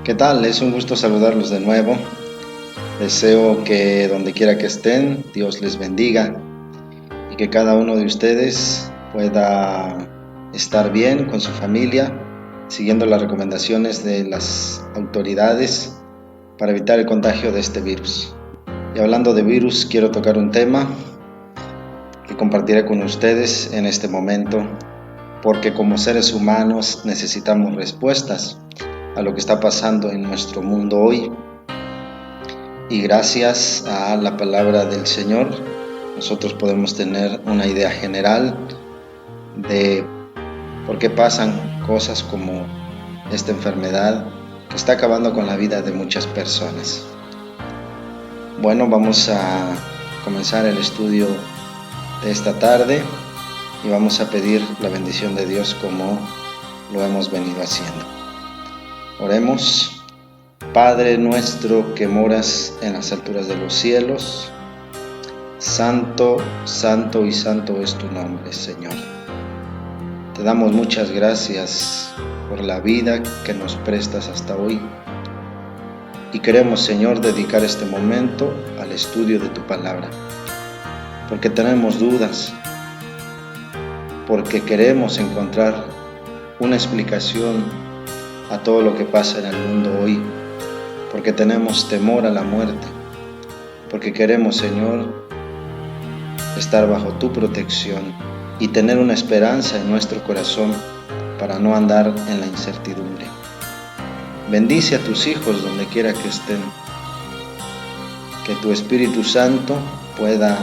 ¿Qué tal? Es un gusto saludarlos de nuevo. Deseo que donde quiera que estén, Dios les bendiga y que cada uno de ustedes pueda estar bien con su familia, siguiendo las recomendaciones de las autoridades para evitar el contagio de este virus. Y hablando de virus, quiero tocar un tema que compartiré con ustedes en este momento, porque como seres humanos necesitamos respuestas a lo que está pasando en nuestro mundo hoy. Y gracias a la palabra del Señor, nosotros podemos tener una idea general de por qué pasan cosas como esta enfermedad que está acabando con la vida de muchas personas. Bueno, vamos a comenzar el estudio de esta tarde y vamos a pedir la bendición de Dios como lo hemos venido haciendo. Oremos. Padre nuestro que moras en las alturas de los cielos, santo, santo y santo es tu nombre, Señor. Te damos muchas gracias por la vida que nos prestas hasta hoy. Y queremos, Señor, dedicar este momento al estudio de tu palabra, porque tenemos dudas, porque queremos encontrar una explicación a todo lo que pasa en el mundo hoy, porque tenemos temor a la muerte, porque queremos, Señor, estar bajo tu protección y tener una esperanza en nuestro corazón para no andar en la incertidumbre. Bendice a tus hijos donde quiera que estén, que tu Espíritu Santo pueda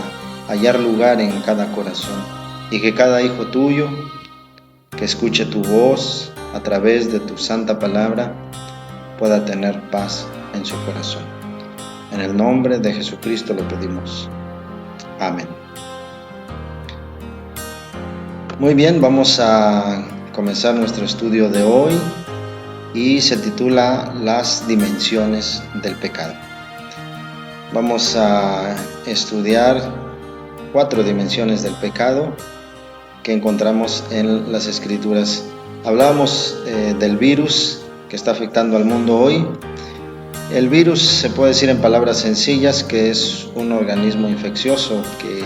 hallar lugar en cada corazón y que cada hijo tuyo que escuche tu voz a través de tu santa palabra pueda tener paz en su corazón. En el nombre de Jesucristo lo pedimos. Amén. Muy bien, vamos a comenzar nuestro estudio de hoy y se titula Las dimensiones del pecado. Vamos a estudiar 4 dimensiones del pecado que encontramos en las Escrituras. Hablábamos del virus que está afectando al mundo hoy. El virus se puede decir en palabras sencillas que es un organismo infeccioso que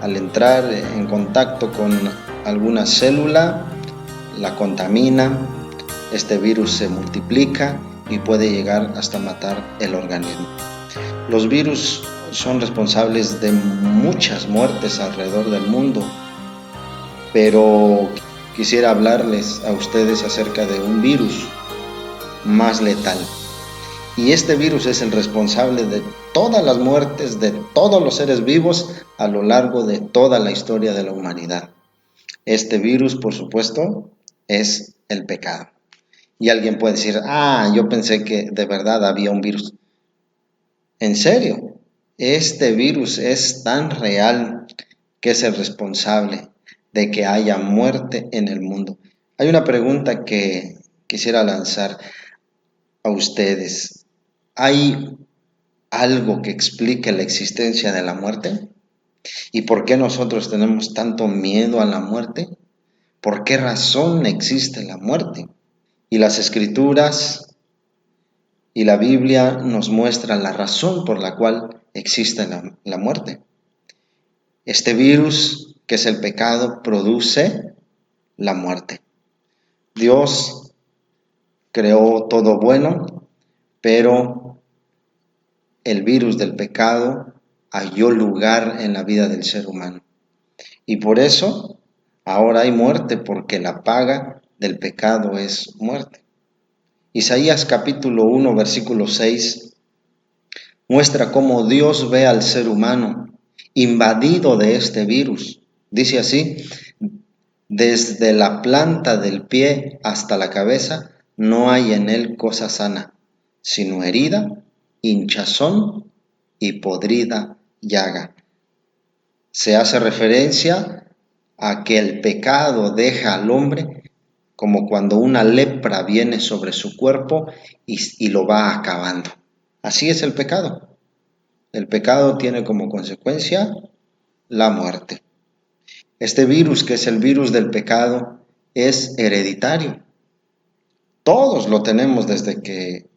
al entrar en contacto con alguna célula la contamina. Este virus se multiplica y puede llegar hasta matar el organismo. Los virus son responsables de muchas muertes alrededor del mundo, pero quisiera hablarles a ustedes acerca de un virus más letal. Y este virus es el responsable de todas las muertes de todos los seres vivos a lo largo de toda la historia de la humanidad. Este virus, por supuesto, es el pecado. Y alguien puede decir, yo pensé que de verdad había un virus. En serio, este virus es tan real que es el responsable de que haya muerte en el mundo. Hay una pregunta que quisiera lanzar a ustedes. ¿Hay algo que explique la existencia de la muerte? ¿Y por qué nosotros tenemos tanto miedo a la muerte? ¿Por qué razón existe la muerte? Y las Escrituras y la Biblia nos muestran la razón por la cual existe la muerte. Este virus, que es el pecado, produce la muerte. Dios creó todo bueno, pero el virus del pecado halló lugar en la vida del ser humano. Y por eso ahora hay muerte, porque la paga del pecado es muerte. Isaías capítulo 1, versículo 6 muestra cómo Dios ve al ser humano invadido de este virus. Dice así: desde la planta del pie hasta la cabeza no hay en él cosa sana, sino herida, hinchazón y podrida llaga. Se hace referencia a que el pecado deja al hombre como cuando una lepra viene sobre su cuerpo y lo va acabando. Así es el pecado. El pecado tiene como consecuencia la muerte. Este virus, que es el virus del pecado, es hereditario. Todos lo tenemos desde que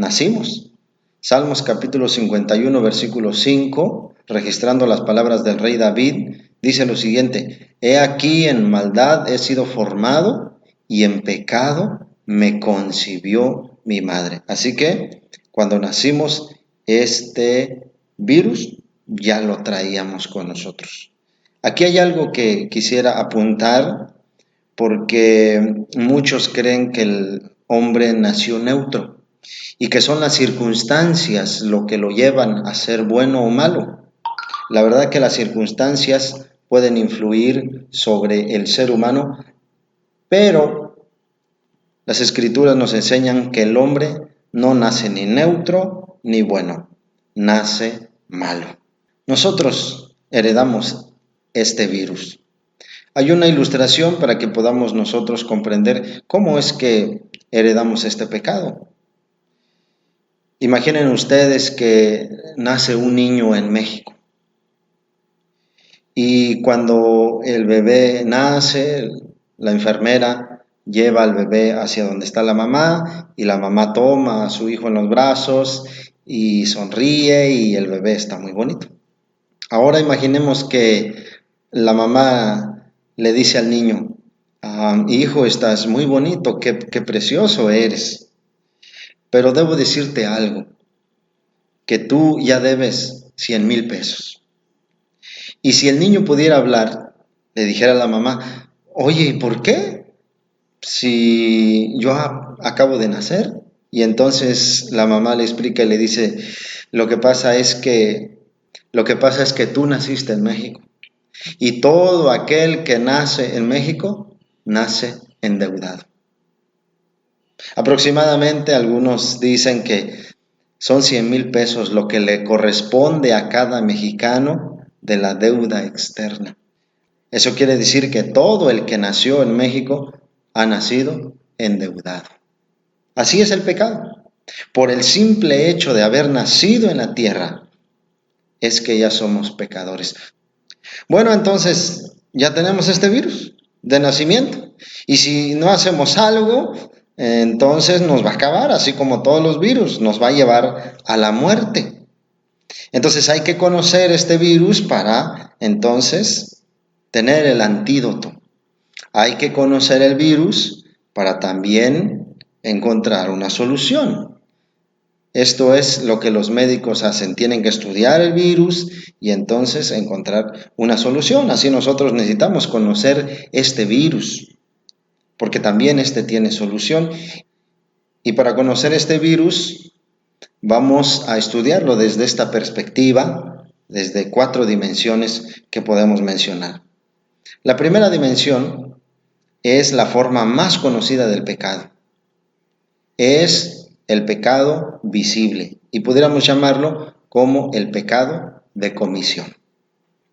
nacimos. Salmos capítulo 51, versículo 5, registrando las palabras del rey David, dice lo siguiente: He aquí en maldad he sido formado y en pecado me concibió mi madre. Así que cuando nacimos, este virus ya lo traíamos con nosotros. Aquí hay algo que quisiera apuntar, porque muchos creen que el hombre nació neutro y que son las circunstancias lo que lo llevan a ser bueno o malo. La verdad que las circunstancias pueden influir sobre el ser humano, pero las escrituras nos enseñan que el hombre no nace ni neutro ni bueno, nace malo. Nosotros heredamos este virus. Hay una ilustración para que podamos nosotros comprender cómo es que heredamos este pecado. Imaginen ustedes que nace un niño en México y cuando el bebé nace, la enfermera lleva al bebé hacia donde está la mamá y la mamá toma a su hijo en los brazos y sonríe y el bebé está muy bonito. Ahora imaginemos que la mamá le dice al niño: hijo, estás muy bonito, qué precioso eres. Pero debo decirte algo, que tú ya debes 100,000 pesos. Y si el niño pudiera hablar, le dijera a la mamá: oye, ¿y por qué? Si yo acabo de nacer. Y entonces la mamá le explica y le dice: lo que pasa es que tú naciste en México. Y todo aquel que nace en México, nace endeudado. Aproximadamente algunos dicen que son 100,000 pesos lo que le corresponde a cada mexicano de la deuda externa. Eso quiere decir que todo el que nació en México ha nacido endeudado. Así es el pecado. Por el simple hecho de haber nacido en la tierra, es que ya somos pecadores. Bueno, entonces ya tenemos este virus de nacimiento. Y si no hacemos algo, entonces nos va a acabar, así como todos los virus, nos va a llevar a la muerte. Entonces hay que conocer este virus para entonces tener el antídoto. Hay que conocer el virus para también encontrar una solución. Esto es lo que los médicos hacen, tienen que estudiar el virus y entonces encontrar una solución. Así nosotros necesitamos conocer este virus, porque también este tiene solución. Y para conocer este virus, vamos a estudiarlo desde esta perspectiva, desde 4 dimensiones que podemos mencionar. La primera dimensión es la forma más conocida del pecado. Es el pecado visible y pudiéramos llamarlo como el pecado de comisión.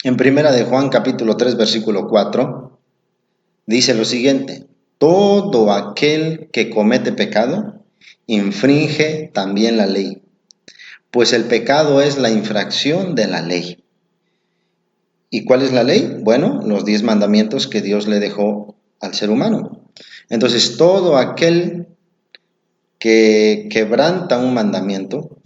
En primera de Juan capítulo 3 versículo 4 dice lo siguiente: todo aquel que comete pecado infringe también la ley, pues el pecado es la infracción de la ley. ¿Y cuál es la ley? Bueno, los 10 mandamientos que Dios le dejó al ser humano. Entonces todo aquel que quebranta un mandamiento,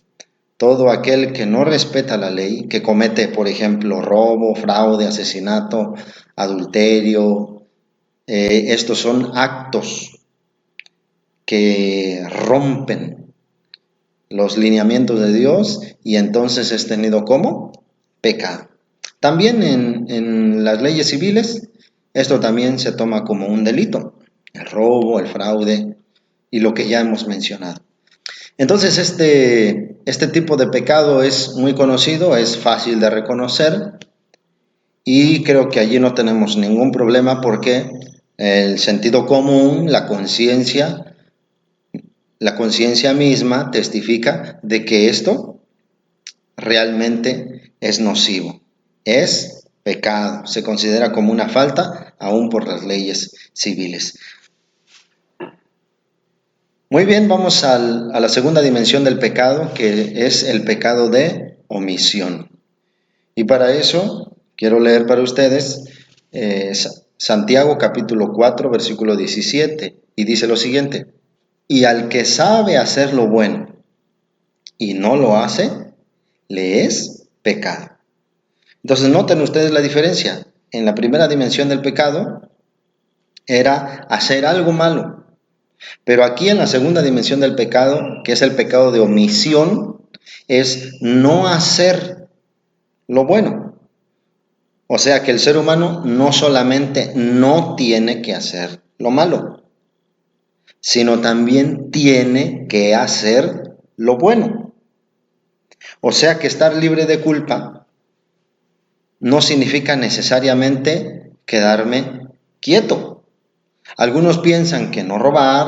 todo aquel que no respeta la ley, que comete, por ejemplo, robo, fraude, asesinato, adulterio, estos son actos que rompen los lineamientos de Dios y entonces es tenido como pecado. También en las leyes civiles, esto también se toma como un delito, el robo, el fraude y lo que ya hemos mencionado. Entonces este tipo de pecado es muy conocido, es fácil de reconocer y creo que allí no tenemos ningún problema porque el sentido común, la conciencia misma testifica de que esto realmente es nocivo, es pecado, se considera como una falta aún por las leyes civiles. Muy bien, vamos a la segunda dimensión del pecado, que es el pecado de omisión. Y para eso quiero leer para ustedes Santiago capítulo 4, versículo 17, y dice lo siguiente: y al que sabe hacer lo bueno y no lo hace, le es pecado. Entonces noten ustedes la diferencia. En la primera dimensión del pecado era hacer algo malo, pero aquí en la segunda dimensión del pecado, que es el pecado de omisión, es no hacer lo bueno. O sea que el ser humano no solamente no tiene que hacer lo malo, sino también tiene que hacer lo bueno. O sea que estar libre de culpa no significa necesariamente quedarme quieto. Algunos piensan que no robar,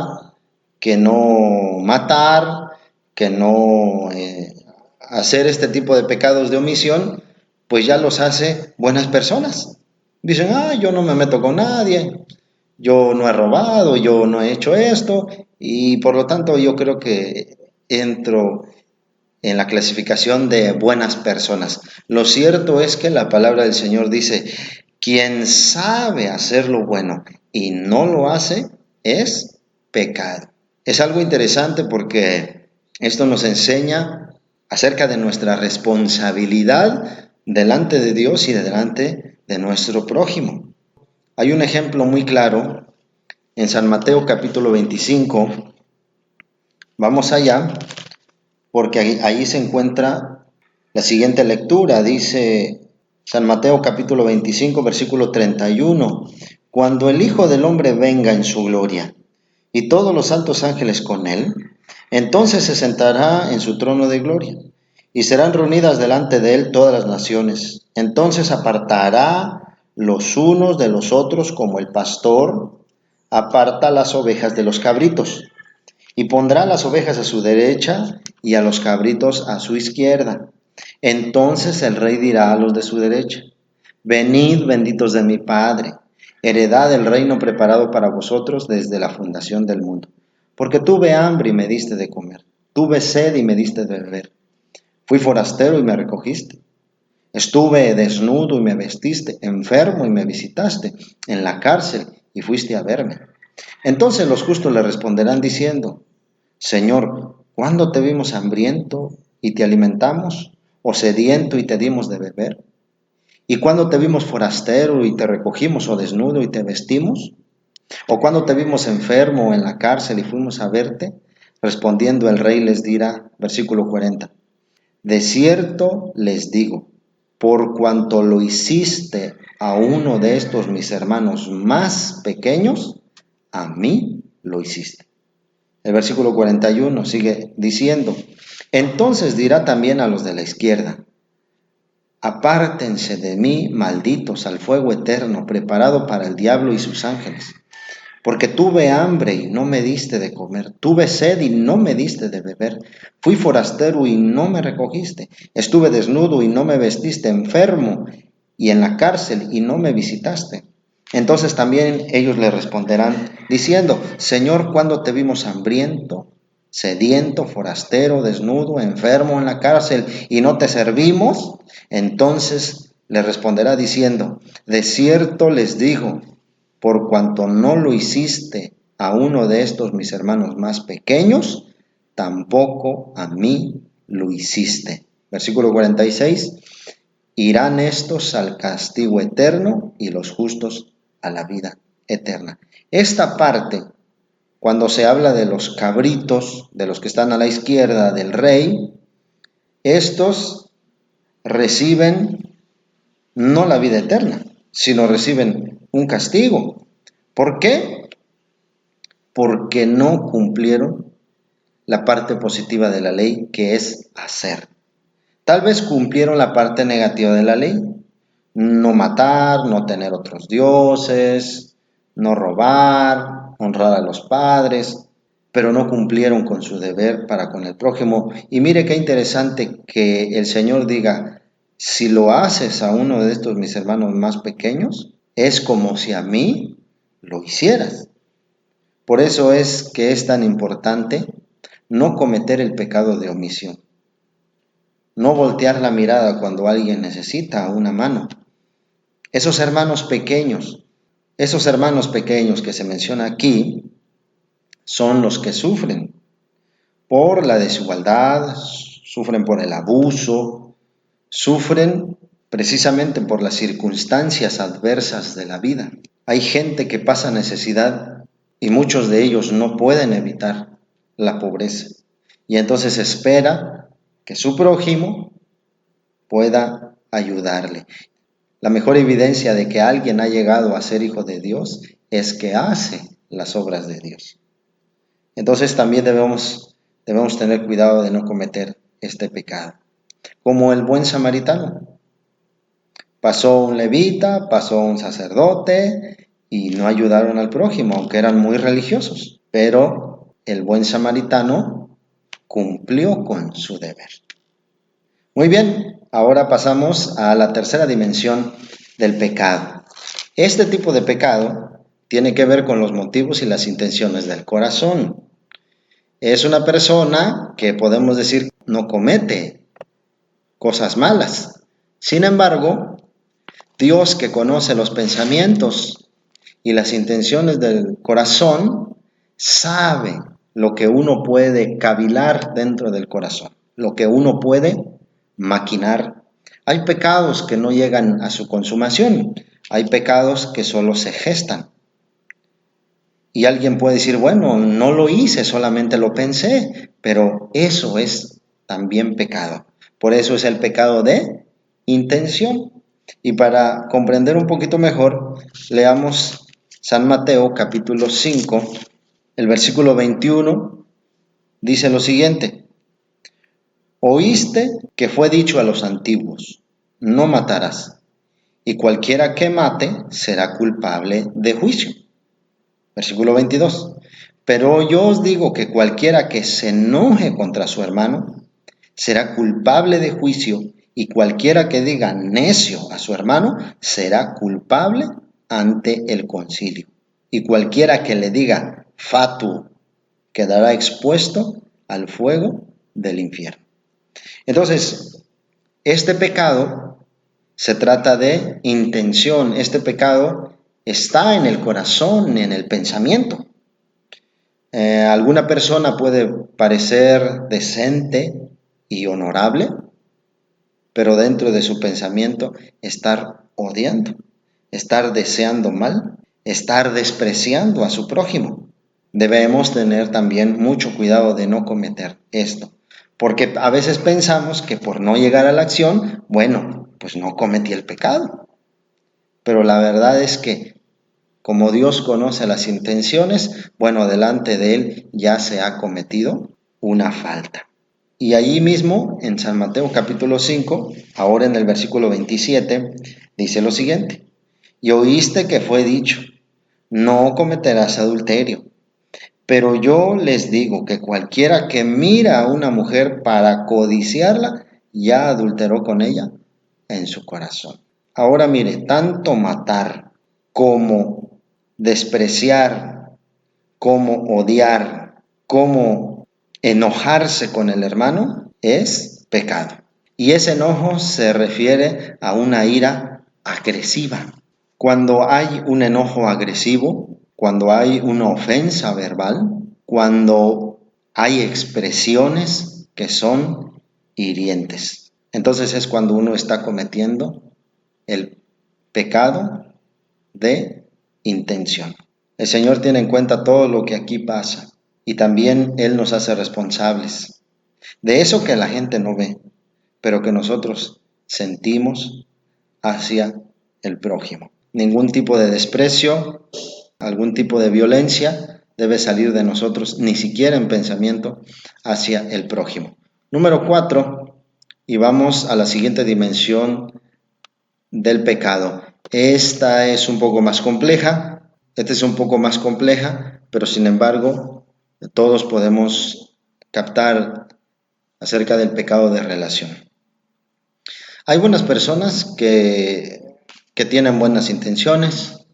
que no matar, que no hacer este tipo de pecados de omisión, pues ya los hace buenas personas. Dicen, yo no me meto con nadie, yo no he robado, yo no he hecho esto, y por lo tanto yo creo que entro en la clasificación de buenas personas. Lo cierto es que la palabra del Señor dice, quien sabe hacer lo bueno y no lo hace, es pecado. Es algo interesante porque esto nos enseña acerca de nuestra responsabilidad delante de Dios y delante de nuestro prójimo. Hay un ejemplo muy claro en San Mateo capítulo 25. Vamos allá, porque ahí se encuentra la siguiente lectura. Dice San Mateo capítulo 25, versículo 31. Cuando el Hijo del Hombre venga en su gloria, y todos los santos ángeles con él, entonces se sentará en su trono de gloria, y serán reunidas delante de él todas las naciones. Entonces apartará los unos de los otros, como el pastor aparta las ovejas de los cabritos, y pondrá las ovejas a su derecha y a los cabritos a su izquierda. Entonces el rey dirá a los de su derecha, venid benditos de mi Padre, heredad del reino preparado para vosotros desde la fundación del mundo. Porque tuve hambre y me diste de comer, tuve sed y me diste de beber, fui forastero y me recogiste, estuve desnudo y me vestiste, enfermo y me visitaste, en la cárcel y fuiste a verme. Entonces los justos le responderán diciendo, Señor, ¿cuándo te vimos hambriento y te alimentamos, o sediento y te dimos de beber? ¿Y cuándo te vimos forastero y te recogimos, o desnudo y te vestimos? ¿O cuándo te vimos enfermo o en la cárcel y fuimos a verte? Respondiendo el rey les dirá, versículo 40, de cierto les digo, por cuanto lo hiciste a uno de estos mis hermanos más pequeños, a mí lo hiciste. El versículo 41 sigue diciendo, entonces dirá también a los de la izquierda, apártense de mí, malditos, al fuego eterno, preparado para el diablo y sus ángeles. Porque tuve hambre y no me diste de comer, tuve sed y no me diste de beber, fui forastero y no me recogiste, estuve desnudo y no me vestiste, enfermo y en la cárcel y no me visitaste. Entonces también ellos le responderán, diciendo, Señor, ¿cuándo te vimos hambriento, sediento, forastero, desnudo, enfermo en la cárcel y no te servimos? Entonces le responderá diciendo, de cierto les digo, por cuanto no lo hiciste a uno de estos mis hermanos más pequeños, tampoco a mí lo hiciste. Versículo 46, irán estos al castigo eterno y los justos a la vida eterna. Esta parte, cuando se habla de los cabritos, de los que están a la izquierda del rey, estos reciben no la vida eterna, sino reciben un castigo. ¿Por qué? Porque no cumplieron la parte positiva de la ley, que es hacer. Tal vez cumplieron la parte negativa de la ley, no matar, no tener otros dioses, no robar, honrar a los padres, pero no cumplieron con su deber para con el prójimo. Y mire qué interesante que el Señor diga, si lo haces a uno de estos mis hermanos más pequeños, es como si a mí lo hicieras. Por eso es que es tan importante no cometer el pecado de omisión, no voltear la mirada cuando alguien necesita una mano. Esos hermanos pequeños que se menciona aquí, son los que sufren por la desigualdad sufren por el abuso, sufren precisamente por las circunstancias adversas de la vida. Hay gente que pasa necesidad y muchos de ellos no pueden evitar la pobreza. Y entonces espera que su prójimo pueda ayudarle. La mejor evidencia de que alguien ha llegado a ser hijo de Dios es que hace las obras de Dios. Entonces también debemos tener cuidado de no cometer este pecado. Como el buen samaritano. Pasó un levita, pasó un sacerdote y no ayudaron al prójimo, aunque eran muy religiosos. Pero el buen samaritano cumplió con su deber. Muy bien, ahora pasamos a la tercera dimensión del pecado. Este tipo de pecado tiene que ver con los motivos y las intenciones del corazón. Es una persona que podemos decir no comete cosas malas. Sin embargo, Dios, que conoce los pensamientos y las intenciones del corazón, sabe lo que uno puede cavilar dentro del corazón, lo que uno puede maquinar. Hay pecados que no llegan a su consumación, hay pecados que solo se gestan. Y alguien puede decir, bueno, no lo hice, solamente lo pensé, pero eso es también pecado. Por eso es el pecado de intención. Y para comprender un poquito mejor, leamos San Mateo capítulo 5, el versículo 21, dice lo siguiente: Oíste que fue dicho a los antiguos, no matarás, y cualquiera que mate será culpable de juicio. Versículo 22. Pero yo os digo que cualquiera que se enoje contra su hermano será culpable de juicio, y cualquiera que diga necio a su hermano será culpable ante el concilio. Y cualquiera que le diga fatuo quedará expuesto al fuego del infierno. Entonces, este pecado se trata de intención. Este pecado está en el corazón, en el pensamiento. Alguna persona puede parecer decente y honorable, pero dentro de su pensamiento estar odiando, estar deseando mal, estar despreciando a su prójimo. Debemos tener también mucho cuidado de no cometer esto, porque a veces pensamos que por no llegar a la acción, bueno, pues no cometí el pecado. Pero la verdad es que como Dios conoce las intenciones, bueno, delante de Él ya se ha cometido una falta. Y allí mismo, en San Mateo capítulo 5, ahora en el versículo 27, dice lo siguiente: Y oíste que fue dicho, no cometerás adulterio. Pero yo les digo que cualquiera que mira a una mujer para codiciarla, ya adulteró con ella en su corazón. Ahora mire, tanto matar como despreciar, como odiar, como enojarse con el hermano es pecado. Y ese enojo se refiere a una ira agresiva. Cuando hay un enojo agresivo, cuando hay una ofensa verbal, cuando hay expresiones que son hirientes, entonces es cuando uno está cometiendo el pecado de intención. El Señor tiene en cuenta todo lo que aquí pasa y también Él nos hace responsables de eso que la gente no ve, pero que nosotros sentimos hacia el prójimo. Ningún tipo de desprecio, algún tipo de violencia debe salir de nosotros, ni siquiera en pensamiento, hacia el prójimo. Número 4, y vamos a la siguiente dimensión del pecado. Esta es un poco más compleja, pero sin embargo, todos podemos captar acerca del pecado de relación. Hay buenas personas que tienen buenas intenciones,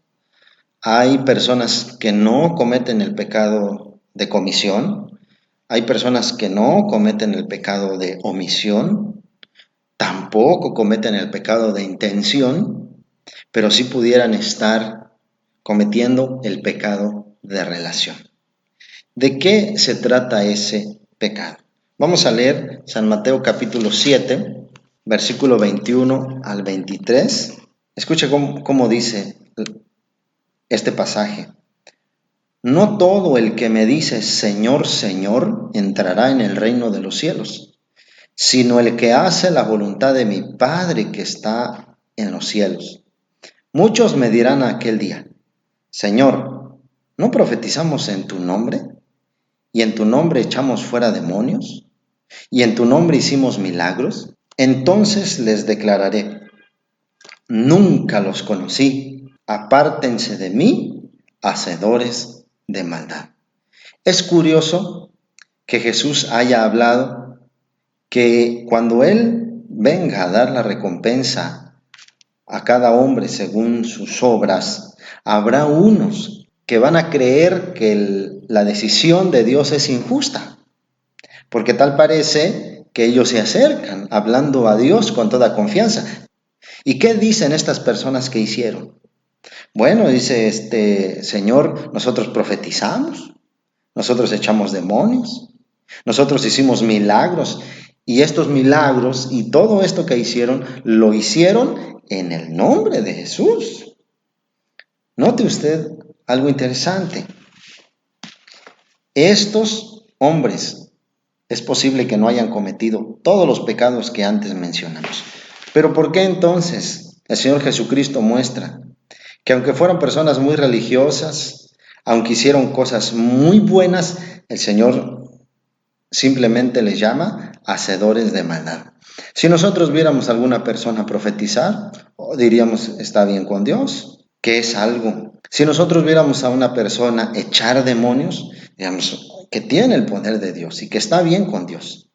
hay personas que no cometen el pecado de comisión, hay personas que no cometen el pecado de omisión, tampoco cometen el pecado de intención, pero sí pudieran estar cometiendo el pecado de relación. ¿De qué se trata ese pecado? Vamos a leer San Mateo capítulo 7, versículo 21 al 23. Escuche cómo dice este pasaje. No todo el que me dice Señor, Señor, entrará en el reino de los cielos, sino el que hace la voluntad de mi Padre que está en los cielos. Muchos me dirán aquel día, Señor, ¿no profetizamos en tu nombre? ¿Y en tu nombre echamos fuera demonios? ¿Y en tu nombre hicimos milagros? Entonces les declararé, nunca los conocí, apártense de mí, hacedores de maldad. Es curioso que Jesús haya hablado que cuando Él venga a dar la recompensa a cada hombre según sus obras, habrá unos que van a creer que la decisión de Dios es injusta, porque tal parece que ellos se acercan hablando a Dios con toda confianza. ¿Y qué dicen estas personas que hicieron? Bueno, dice Señor, nosotros profetizamos, nosotros echamos demonios, nosotros hicimos milagros, y estos milagros y todo esto que hicieron, lo hicieron en el nombre de Jesús. Note usted algo interesante. Estos hombres es posible que no hayan cometido todos los pecados que antes mencionamos. Pero ¿por qué entonces el Señor Jesucristo muestra que aunque fueran personas muy religiosas, aunque hicieron cosas muy buenas, el Señor simplemente les llama hacedores de maldad? Si nosotros viéramos a alguna persona profetizar, diríamos, está bien con Dios, que es algo. Si nosotros viéramos a una persona echar demonios, diríamos que tiene el poder de Dios y que está bien con Dios.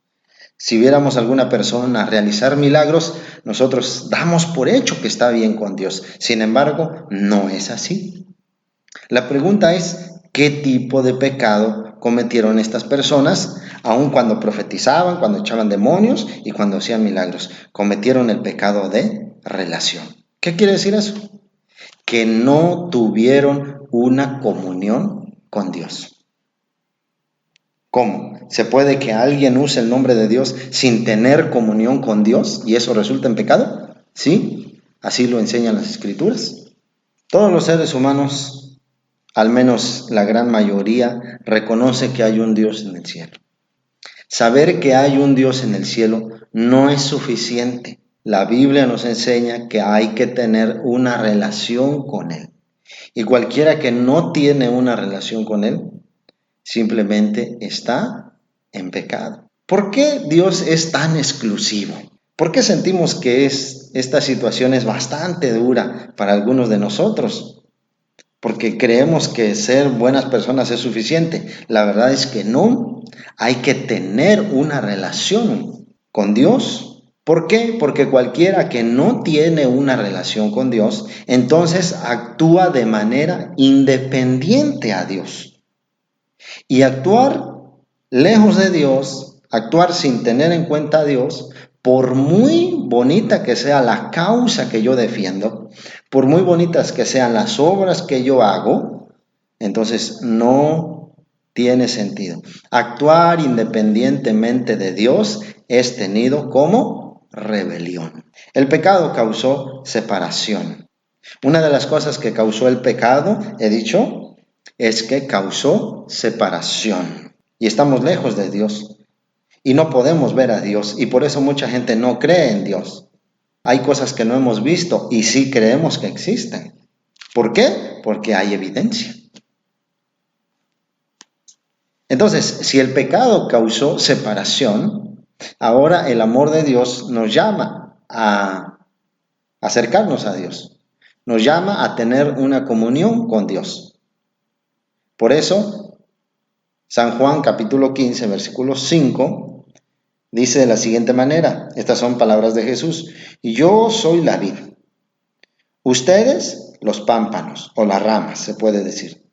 Si viéramos a alguna persona realizar milagros, nosotros damos por hecho que está bien con Dios. Sin embargo, no es así. La pregunta es, ¿qué tipo de pecado cometieron estas personas, aun cuando profetizaban, cuando echaban demonios y cuando hacían milagros? Cometieron el pecado de relación. ¿Qué quiere decir eso? Que no tuvieron una comunión con Dios. ¿Cómo? ¿Se puede que alguien use el nombre de Dios sin tener comunión con Dios y eso resulta en pecado? Sí, así lo enseñan las Escrituras. Todos los seres humanos, al menos la gran mayoría, reconoce que hay un Dios en el cielo. Saber que hay un Dios en el cielo no es suficiente. La Biblia nos enseña que hay que tener una relación con Él. Y cualquiera que no tiene una relación con Él, simplemente está en pecado. ¿Por qué Dios es tan exclusivo? ¿Por qué sentimos que esta situación es bastante dura para algunos de nosotros? Porque creemos que ser buenas personas es suficiente. La verdad es que no. Hay que tener una relación con Dios. ¿Por qué? Porque cualquiera que no tiene una relación con Dios, entonces actúa de manera independiente a Dios. Y actuar lejos de Dios, actuar sin tener en cuenta a Dios, por muy bonita que sea la causa que yo defiendo, por muy bonitas que sean las obras que yo hago, entonces no tiene sentido. Actuar independientemente de Dios es tenido como rebelión. El pecado causó separación. Una de las cosas que causó el pecado, he dicho, es que causó separación. Y estamos lejos de Dios. Y no podemos ver a Dios. Y por eso mucha gente no cree en Dios. Hay cosas que no hemos visto y sí creemos que existen. ¿Por qué? Porque hay evidencia. Entonces, si el pecado causó separación, ahora el amor de Dios nos llama a acercarnos a Dios. Nos llama a tener una comunión con Dios. Por eso, San Juan capítulo 15, versículo 5, dice de la siguiente manera, estas son palabras de Jesús, yo soy la vid, ustedes los pámpanos o las ramas, se puede decir.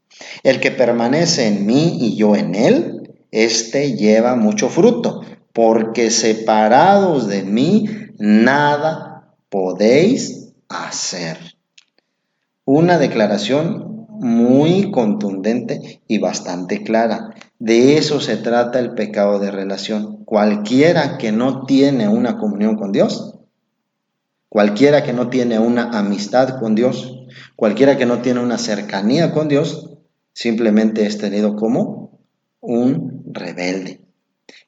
El que permanece en mí y yo en él, éste lleva mucho fruto, porque separados de mí nada podéis hacer. Una declaración muy contundente y bastante clara. De eso se trata el pecado de relación. Cualquiera que no tiene una comunión con Dios, cualquiera que no tiene una amistad con Dios, cualquiera que no tiene una cercanía con Dios, simplemente es tenido como un rebelde.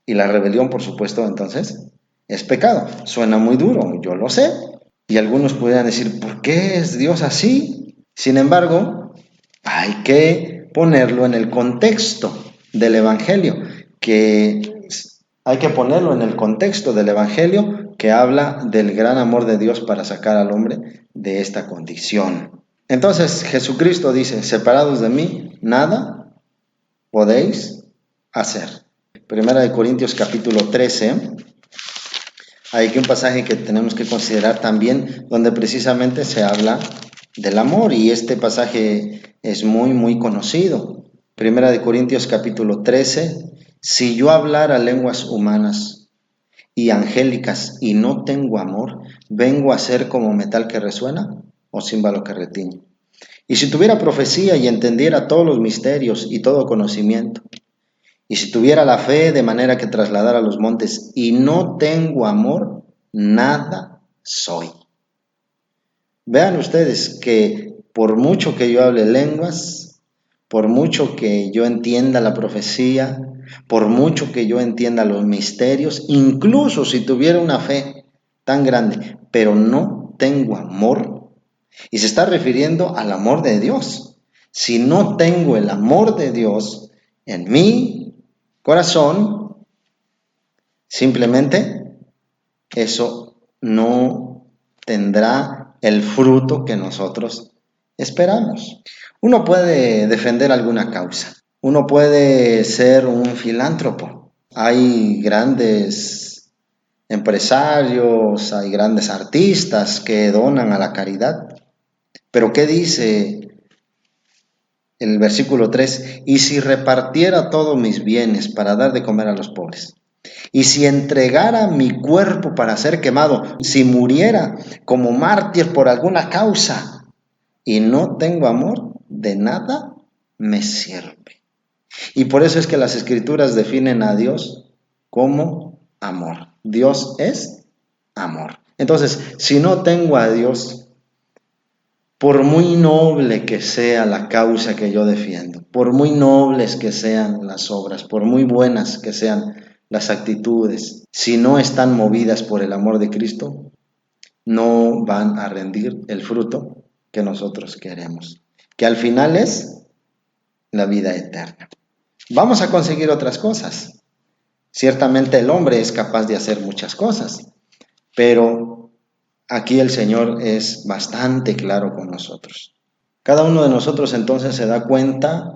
Y la rebelión, por supuesto, entonces, es pecado. Suena muy duro, yo lo sé. Y algunos pudieran decir, ¿por qué es Dios así? Sin embargo, hay que ponerlo en el contexto del Evangelio, que habla del gran amor de Dios para sacar al hombre de esta condición. Entonces Jesucristo dice, separados de mí, nada podéis hacer. Primera de Corintios capítulo 13, hay aquí un pasaje que tenemos que considerar también, donde precisamente se habla del amor, y este pasaje es muy conocido. Primera de Corintios capítulo 13, si yo hablara lenguas humanas y angélicas y no tengo amor, vengo a ser como metal que resuena o címbalo que retiñe. Y si tuviera profecía y entendiera todos los misterios y todo conocimiento, y si tuviera la fe de manera que trasladara los montes y no tengo amor, nada soy. Vean ustedes que por mucho que yo hable lenguas, por mucho que yo entienda la profecía, por mucho que yo entienda los misterios, incluso si tuviera una fe tan grande, pero no tengo amor, y se está refiriendo al amor de Dios. Si no tengo el amor de Dios en mi corazón, simplemente eso no tendrá el fruto que nosotros esperamos. Uno puede defender alguna causa, uno puede ser un filántropo. Hay grandes empresarios, hay grandes artistas que donan a la caridad. Pero ¿qué dice el versículo 3? Y si repartiera todos mis bienes para dar de comer a los pobres, y si entregara mi cuerpo para ser quemado, si muriera como mártir por alguna causa, y no tengo amor, de nada me sirve. Y por eso es que las Escrituras definen a Dios como amor. Dios es amor. Entonces, si no tengo a Dios, por muy noble que sea la causa que yo defiendo, por muy nobles que sean las obras, por muy buenas que sean las actitudes, si no están movidas por el amor de Cristo, no van a rendir el fruto que nosotros queremos, que al final es la vida eterna. Vamos a conseguir otras cosas. Ciertamente el hombre es capaz de hacer muchas cosas, pero aquí el Señor es bastante claro con nosotros. Cada uno de nosotros entonces se da cuenta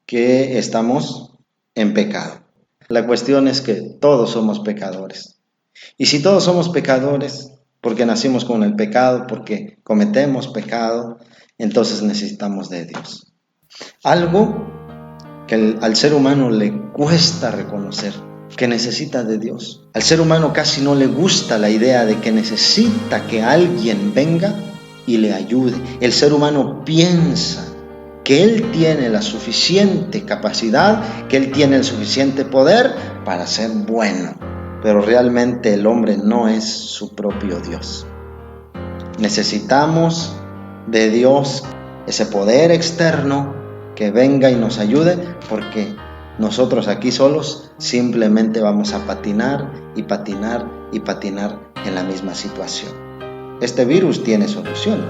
que estamos en pecado. La cuestión es que todos somos pecadores. Y si todos somos pecadores, porque nacimos con el pecado, porque cometemos pecado, entonces necesitamos de Dios. Algo que al ser humano le cuesta reconocer, que necesita de Dios. Al ser humano casi no le gusta la idea de que necesita que alguien venga y le ayude. El ser humano piensa que él tiene la suficiente capacidad, que él tiene el suficiente poder para ser bueno. Pero realmente el hombre no es su propio Dios. Necesitamos de Dios, ese poder externo que venga y nos ayude, porque nosotros aquí solos simplemente vamos a patinar y patinar y patinar en la misma situación. Este virus tiene solución.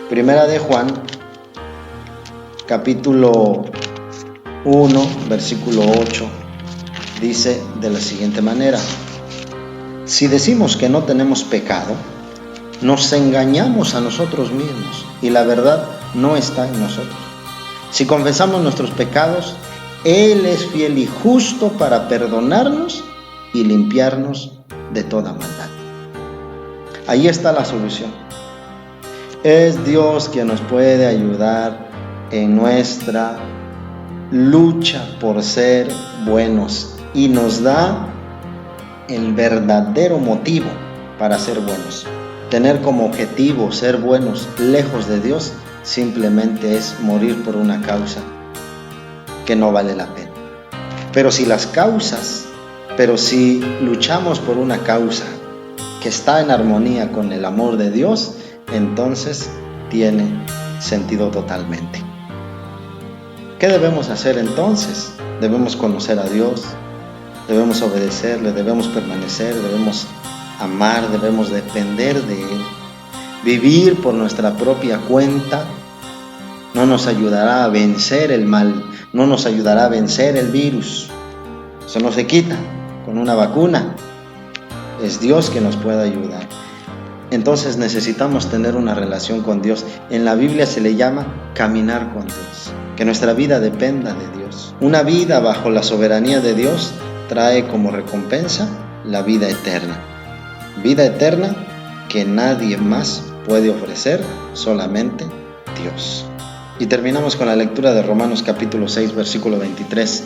Primera de Juan, capítulo 1, versículo 8, dice de la siguiente manera: si decimos que no tenemos pecado, nos engañamos a nosotros mismos y la verdad no está en nosotros. Si confesamos nuestros pecados, Él es fiel y justo para perdonarnos y limpiarnos de toda maldad. Ahí está la solución. Es Dios quien nos puede ayudar en nuestra lucha por ser buenos y nos da el verdadero motivo para ser buenos. Tener como objetivo ser buenos lejos de Dios simplemente es morir por una causa que no vale la pena. Pero si luchamos por una causa que está en armonía con el amor de Dios, entonces tiene sentido totalmente. ¿Qué debemos hacer entonces? Debemos conocer a Dios, debemos obedecerle, debemos permanecer, debemos amar, debemos depender de Él. Vivir por nuestra propia cuenta no nos ayudará a vencer el mal, no nos ayudará a vencer el virus. Eso no se quita con una vacuna. Es Dios que nos puede ayudar. Entonces necesitamos tener una relación con Dios. En la Biblia se le llama caminar con Dios. Que nuestra vida dependa de Dios. Una vida bajo la soberanía de Dios trae como recompensa la vida eterna. Vida eterna que nadie más puede ofrecer, solamente Dios. Y terminamos con la lectura de Romanos capítulo 6, versículo 23.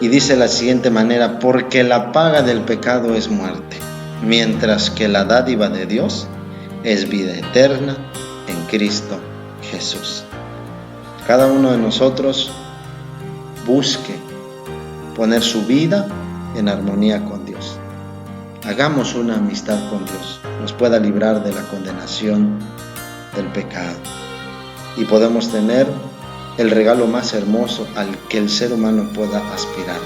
Y dice de la siguiente manera: porque la paga del pecado es muerte, mientras que la dádiva de Dios es vida eterna en Cristo Jesús. Cada uno de nosotros busque poner su vida en armonía con Dios. Hagamos una amistad con Dios, nos pueda librar de la condenación del pecado. Y podemos tener el regalo más hermoso al que el ser humano pueda aspirar: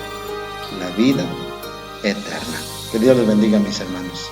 la vida eterna. Que Dios les bendiga, mis hermanos.